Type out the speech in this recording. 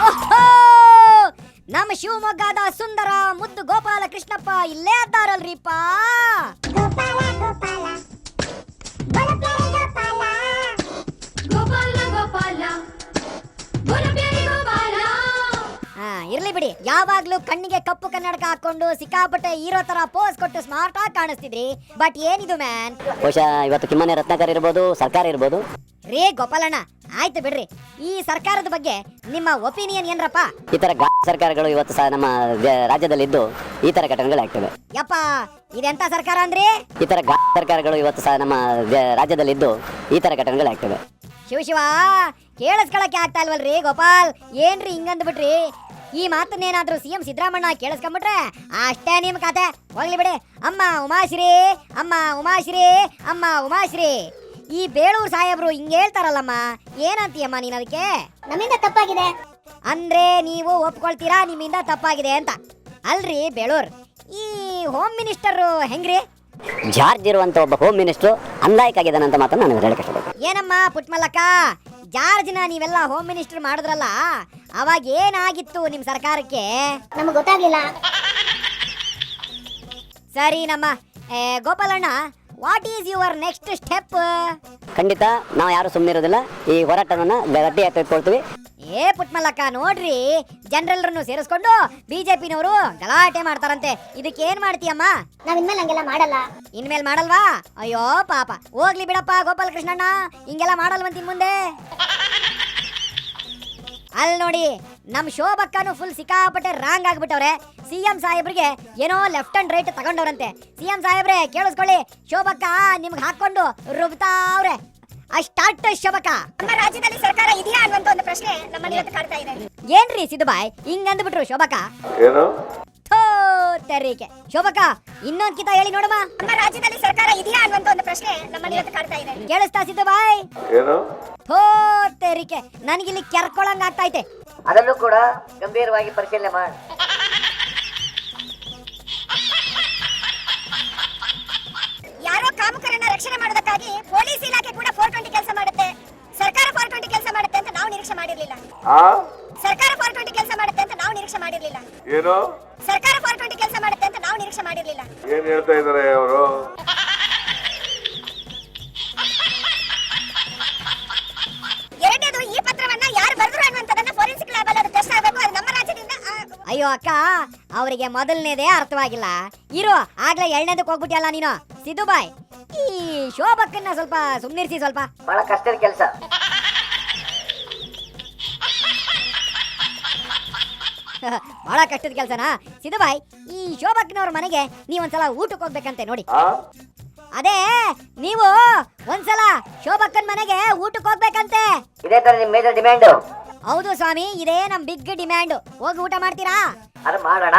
ಓಹೋ! ನಮ್ಮ ಶಿವಮೊಗ್ಗದ ಸುಂದರ ಮುದ್ದು ಗೋಪಾಲ ಕೃಷ್ಣಪ್ಪ ಇಲ್ಲೇ ಅದ್ದಾರಲ್ರಿಪ್ಪ. ಇರ್ಲಿ ಬಿಡಿ, ಯಾವಾಗ್ಲೂ ಕಣ್ಣಿಗೆ ಕಪ್ಪು ಕನ್ನಡಕ ಹಾಕೊಂಡು ಸಿಕ್ಕಾಪಟ್ಟೆ ಹೀರೋ ತರ ಪೋಸ್ ಕೊಟ್ಟು ಸ್ಮಾರ್ಟ್ ಆಗಿ ಕಾಣಿಸ್ತಿದ್ರಿ. ಬಟ್ ಏನಿದು ಮ್ಯಾನ್? ಬಹುಶಃ ಇವತ್ತು ಕಿಮ್ಮನೆ ರತ್ನಾಕರ್ ಇರ್ಬೋದು, ಸರ್ಕಾರ ಇರ್ಬೋದು. ರೇ ಗೋಪಾಲಣ್ಣ, ಆಯ್ತು ಬಿಡ್ರಿ. ಈ ಸರ್ಕಾರದ ಬಗ್ಗೆ ನಿಮ್ಮ ಒಪಿನಿಯನ್ ಏನ್ರಪ್ಪ? ಈ ತರ ಸರ್ಕಾರಗಳು ಇವತ್ತು ಸಹ ನಮ್ಮ ರಾಜ್ಯದಲ್ಲಿ ಇದ್ದು ಈ ತರ ಘಟನೆಗಳಾಗ್ತವೆ. ಯಪ್ಪ, ಇದೆಂತ ಸರ್ಕಾರ ಅಂದ್ರಿ? ಈ ತರ ಸರ್ಕಾರಗಳು ಇವತ್ತು ಸಹ ನಮ್ಮ ರಾಜ್ಯದಲ್ಲಿ ಇದ್ದು ಈ ತರ ಘಟನೆಗಳಾಗ್ತವೆ. ಶಿವ ಕೇಳಿಸ್ಕೊಳಕ್ಕೆ ಆಗ್ತಾ ಇಲ್ವಲ್ರಿ ಗೋಪಾಲ್? ಏನ್ರಿ ಹಿಂಗಂದ್ ಬಿಟ್ರಿ? ಈ ಮಾತನ್ನೇನಾದ್ರೂ ಸಿಎಂ ಸಿದ್ದರಾಮಣ್ಣ ಕೇಳಿಸ್ಕೊಂಡ್ಬಿಟ್ರೆ ಅಷ್ಟೇ ನಿಮ್ ಕತೆ. ಹೋಗ್ಲಿ ಬಿಡಿ. ಅಮ್ಮ ಉಮಾಶ್ರೀ, ಅಮ್ಮ ಉಮಾಶ್ರೀ, ಅಮ್ಮ ಉಮಾಶ್ರೀ. ಈ ಬೇಳೂರು ಸಾಹೇಬ್ರು ಹಿಂಗ್ ಹೇಳ್ತಾರಲ್ಲಮ್ಮ, ಏನಂತೀಯಮ್ಮ ನೀನ್ ಅದಕ್ಕೆ? ನಮ್ಮಿಂದ ತಪ್ಪಾಗಿದೆ ಅಂದ್ರೆ ನೀವು ಒಪ್ಕೊಳ್ತೀರಾ ನಿಮ್ಮಿಂದ ತಪ್ಪಾಗಿದೆ ಅಂತ? ಅಲ್ರಿ ಬೇಳೂರ್, ಈ ಹೋಮ್ ಮಿನಿಸ್ಟರ್ ಹೆಂಗ್ರಿ? ಜಾರ್ಜ್ ಇರುವಂತ ಒಬ್ಬ ಹೋಮ್ ಮಿನಿಸ್ಟರ್ ಅನ್ಲಾಯಕ್ ಆಗಿದ್ದಾನೆ ಅಂತ ಮಾತನ್ನ ನಾನು ಹೇಳಕ್ಕೆ ಇಷ್ಟಪಡ್ತೀನಿ. ಏನಮ್ಮ ಪುಟ್ಮಲ್ಲಕ್ಕ, ಜಾರ್ಜ್ನ ನೀವೆಲ್ಲ ಹೋಮ್ ಮಿನಿಸ್ಟರ್ ಮಾಡಿದ್ರಲ್ಲ, ಅವಾಗ ಏನಾಗಿತ್ತು ನಿಮ್ ಸರ್ಕಾರಕ್ಕೆ? ನಮಗೆ ಗೊತ್ತಾಗ್ಲಿಲ್ಲ. ಸರಿ ನಮ್ಮ ಗೋಪಾಲಣ್ಣ, what is your next step? ಖಂಡಿತ ನಾವು ಯಾರು ಸುಮ್ಮನೆ ಇರೋದಿಲ್ಲ. ಈ ಹೋರಾಟವನ್ನ ಗಟ್ಟಿಯಾಗಿ ತೆಗೆದುಕೊಳ್ತೀವಿ. ಏ ಪುಟ್ಮಲ್ಲಕ್ಕ, ನೋಡ್ರಿ, ಜನರಲ್ರನ್ನು ಸೇರಿಸ್ಕೊಂಡು ಬಿಜೆಪಿನವರು ಗಲಾಟೆ ಮಾಡ್ತಾರಂತೆ. ಇದಕ್ಕೆ ಏನ್ ಮಾಡ್ತೀಯಮ್ಮ? ನಾವ್ ಇನ್ಮೇಲೆ ಹಂಗೆಲ್ಲ ಮಾಡಲ್ಲ. ಇನ್ಮೇಲೆ ಮಾಡಲ್ವಾ? ಅಯ್ಯೋ ಪಾಪ, ಹೋಗ್ಲಿ ಬಿಡಪ್ಪ ಗೋಪಾಲ ಕೃಷ್ಣಣ್ಣ, ಹಿಂಗೆಲ್ಲ ಮಾಡಲ್ವಂತ ಮುಂದೆ. ಅಲ್ಲಿ ನೋಡಿ, ನಮ್ ಶೋಭಕ್ಕನು ಫುಲ್ ಸಿಕ್ಕಾಪಟ್ಟೆ ರಾಂಗ್ ಆಗ್ಬಿಟ್ಟವ್ರೆ. ಸಿಎಂ ಸಾಹೇಬ್ರಿಗೆ ಏನೋ ಲೆಫ್ಟ್ ಅಂಡ್ ರೈಟ್ ತಗೊಂಡವ್ರಂತೆ. ಸಿಎಂ ಸಾಹೇಬ್ರೆ ಕೇಳಿಸ್ಕೊಳ್ಳಿ, ಶೋಭಕ್ಕ ನಿಮ್ಗೆ ಹಾಕೊಂಡು ರುಬ್ತಾವ್ರೆ. ಅಷ್ಟಾಟ್ ಶೋಭಕ್ಕ. ನಮ್ಮ ರಾಜ್ಯದಲ್ಲಿ ಸರ್ಕಾರ ಇದೆಯಾ ಅನ್ನುವಂತ ಒಂದು ಪ್ರಶ್ನೆ ನಮ್ಮನ್ನ ಇವತ್ತು ಕಾಡ್ತಾ ಇದೆ. ಏನ್ರಿ ಸಿದ್ದುಬಾಯ್ ಹಿಂಗಂದ್ಬಿಟ್ರು ಶೋಭಕ್ಕ? ಏನು ತೆರಿಗೆ ಶೋಭಕ್ಕ, ಇನ್ನೊಂದ್ ಕಿತ ಹೇಳಿ ನೋಡಮ್ಮ. ನಮ್ಮ ರಾಜ್ಯದಲ್ಲಿ ಸರ್ಕಾರ ಇದೆಯಾ ಅನ್ನುವಂತ ಒಂದು ಪ್ರಶ್ನೆ ನಮ್ಮನ್ನ ಇವತ್ತು ಕಾಡ್ತಾ ಇದೆ. ಕೇಳಿಸ್ತಾ ಸಿದ್ದುಬಾಯ್? ಏನು ತೆರಿಗೆ ನನಗಿಲ್ಲಿ ಕೆರ್ಕೊಳಂಗ್ ಆಗ್ತೈತೆ. ಅದನ್ನು ಕೂಡ ಗಂಭೀರವಾಗಿ ಪರಿಶೀಲನೆ ಮಾಡಿ. ಯಾರೋ ಕಾಮಕರನ್ನ ರಕ್ಷಣೆ ಮಾಡೋದಕ್ಕಾಗಿ ಪೊಲೀಸ್ ಇಲಾಖೆ ಕೂಡ 420 ಕೆಲಸ ಮಾಡುತ್ತೆ. ಸರ್ಕಾರ 420 ಕೆಲಸ ಮಾಡುತ್ತೆ ಅಂತ ನಾವು ನಿರೀಕ್ಷೆ ಮಾಡಿರ್ಲಿಲ್ಲ. ಸರ್ಕಾರ 420 ಕೆಲಸ ಮಾಡುತ್ತೆ ಅಂತ ನಾವು ನಿರೀಕ್ಷೆ ಮಾಡಿರ್ಲಿಲ್ಲ. ಏನು ಸರ್ಕಾರ 420 ಕೆಲಸ ಮಾಡುತ್ತೆ ಅಂತ ನಾವು ನಿರೀಕ್ಷೆ ಮಾಡಿರ್ಲಿಲ್ಲ. ಏನ್ ಹೇಳ್ತಾ ಇದಾರೆ ಅವರು? ಎರಡನೇದು, ಈ ಪತ್ರವನ್ನ ಯಾರು ಬರೆದ್ರು ಅನ್ನುವಂಥದ್ದನ್ನ ಫೋರೆನ್ಸಿಕ್ ಲ್ಯಾಬ್ ಅಲ್ಲಿ ಟೆಸ್ಟ್ ಆಗಬೇಕು. ಅದು ನಮ್ಮ ರಾಜ್ಯದಿಂದ. ಅಯ್ಯೋ ಅಕ್ಕ, ಅವರಿಗೆ ಮೊದಲನೇದೇ ಅರ್ಥವಾಗಿಲ್ಲ. ಇರೋ ಆಗ್ಲೇ ಎರಡನೇದಕ್ಕೆ ಹೋಗ್ಬಿಟ್ಟಿಯಲ್ಲ ನೀನು. ಸಿದ್ದುಬಾಯ್, ಈ ಶೋಭಕ್ಕನ್ನ ಸ್ವಲ್ಪ ಸುಮ್ನಿರ್ಸಿ. ಸ್ವಲ್ಪ ಬಹಳ ಕಷ್ಟದ ಕೆಲಸ. ಬಹಳ ಕಷ್ಟದ ಕೆಲಸನಾ ಸಿದ್ದುಬಾಯ್? ಈ ಶೋಭಕ್ಕನವ್ರ ಮನೆಗೆ ನೀವೊಂದ್ಸಲ ಊಟಕ್ಕೆ ಹೋಗ್ಬೇಕಂತೆ ನೋಡಿ. ಅದೇ ನೀವು ಒಂದ್ಸಲ ಶೋಭಕ್ಕನ್ ಮನೆಗೆ ಊಟಕ್ಕೆ ಹೋಗ್ಬೇಕಂತೆ. ಇದೇ ತರ ನಿಮ್ಮ ಮೇಜರ್ ಡಿಮ್ಯಾಂಡ್? ಹೌದು ಸ್ವಾಮಿ, ಇದೇ ನಮ್ ಬಿಗ್ ಡಿಮ್ಯಾಂಡ್. ಹೋಗಿ ಊಟ ಮಾಡ್ತೀರಾ? ಅದು ಮಾಡೋಣ.